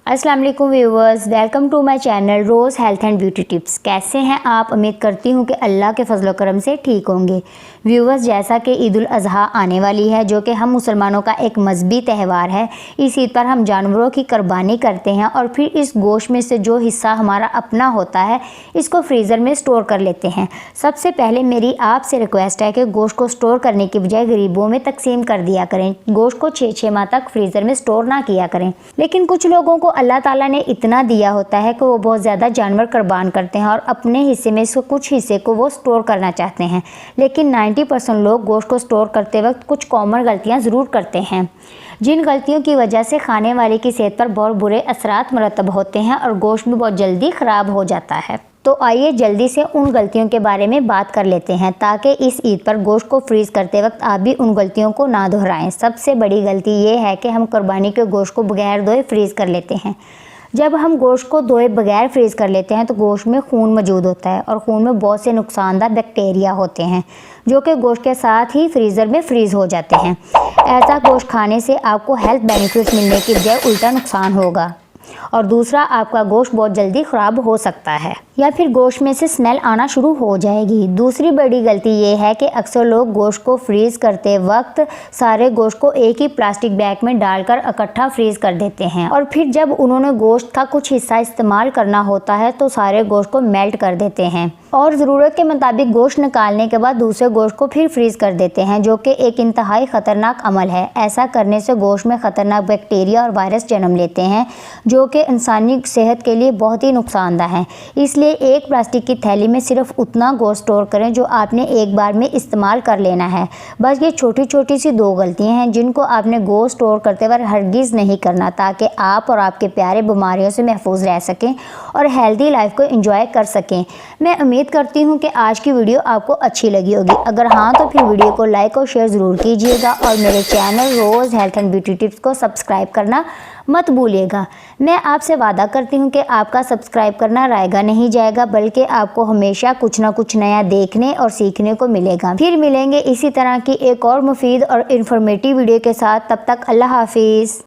अस्सलाम वालेकुम viewers, welcome to my channel rose health and beauty tips. कैसे हैं आप? उम्मीद करती हूँ कि अल्लाह के फजल करम से ठीक होंगे। व्यूवर्स, जैसा कि ईद उल अज़हा आने वाली है, जो कि हम मुसलमानों का एक मजहबी त्यौहार है। इस ईद पर हम जानवरों की कुर्बानी करते हैं और फिर इस गोश्त में से जो हिस्सा हमारा अपना होता है, इसको फ्रीज़र में स्टोर कर लेते हैं। सबसे पहले मेरी आपसे रिक्वेस्ट है कि गोश्त को स्टोर करने की बजाय गरीबों में तकसीम कर दिया करें। गोश्त को 6-6 माह तक फ्रीज़र में स्टोर ना किया करें। लेकिन कुछ लोगों को अल्लाह ताला ने इतना दिया होता है कि वो बहुत ज़्यादा जानवर कुर्बान करते हैं और अपने हिस्से में से कुछ हिस्से को वो स्टोर करना चाहते हैं। लेकिन 90% लोग गोश्त को स्टोर करते वक्त कुछ कॉमन गलतियां ज़रूर करते हैं, जिन गलतियों की वजह से खाने वाले की सेहत पर बहुत बुरे असरात मरतब होते हैं और गोश्त भी बहुत जल्दी ख़राब हो जाता है। तो आइए जल्दी से उन गलतियों के बारे में बात कर लेते हैं, ताकि इस ईद पर गोश्त को फ्रीज़ करते वक्त आप भी उन गलतियों को ना दोहराएं। सबसे बड़ी गलती ये है कि हम कुर्बानी के गोश्त को बगैर धोए फ्रीज़ कर लेते हैं। जब हम गोश्त को धोए बगैर फ्रीज़ कर लेते हैं तो गोश्त में खून मौजूद होता है और खून में बहुत से नुकसानदा बैक्टीरिया होते हैं, जो कि गोश्त के साथ ही फ्रीज़र में फ्रीज़ हो जाते हैं। ऐसा गोश्त खाने से आपको हेल्थ बेनिफिट्स मिलने की बजाय उल्टा नुकसान होगा और दूसरा, आपका गोश्त बहुत जल्दी ख़राब हो सकता है या फिर गोश्त में से स्मेल आना शुरू हो जाएगी। दूसरी बड़ी गलती ये है कि अक्सर लोग गोश्त को फ्रीज़ करते वक्त सारे गोश्त को एक ही प्लास्टिक बैग में डालकर इकट्ठा फ्रीज़ कर देते हैं और फिर जब उन्होंने गोश्त का कुछ हिस्सा इस्तेमाल करना होता है तो सारे गोश्त को मेल्ट कर देते हैं और ज़रूरत के मुताबिक गोश्त निकालने के बाद दूसरे गोश्त को फिर फ्रीज़ कर देते हैं, जो कि एक इंतहाई ख़तरनाक अमल है। ऐसा करने से गोश्त में ख़तरनाक बैक्टीरिया और वायरस जन्म लेते हैं, जो कि इंसानी सेहत के लिए बहुत ही नुकसानदा है। इसलिए एक प्लास्टिक की थैली में सिर्फ उतना गोश्त स्टोर करें जो आपने एक बार में इस्तेमाल कर लेना है। बस ये छोटी छोटी सी 2 गलतियाँ हैं जिनको आपने गोश्त स्टोर करते वक्त हरगिज़ नहीं करना, ताकि आप और आपके प्यारे बीमारियों से महफूज रह सकें और हेल्दी लाइफ को एंजॉय कर सकें। मैं उम्मीद करती हूँ कि आज की वीडियो आपको अच्छी लगी होगी। अगर हाँ तो फिर वीडियो को लाइक और शेयर ज़रूर कीजिएगा और मेरे channel rose health and beauty tips को सब्सक्राइब करना मत भूलिएगा। मैं आपसे वादा करती हूँ कि आपका सब्सक्राइब करना रायगा नहीं जाएगा, बल्कि आपको हमेशा कुछ ना कुछ नया देखने और सीखने को मिलेगा। फिर मिलेंगे इसी तरह की एक और मुफीद और इन्फॉर्मेटिव वीडियो के साथ। तब तक अल्लाह हाफिज़।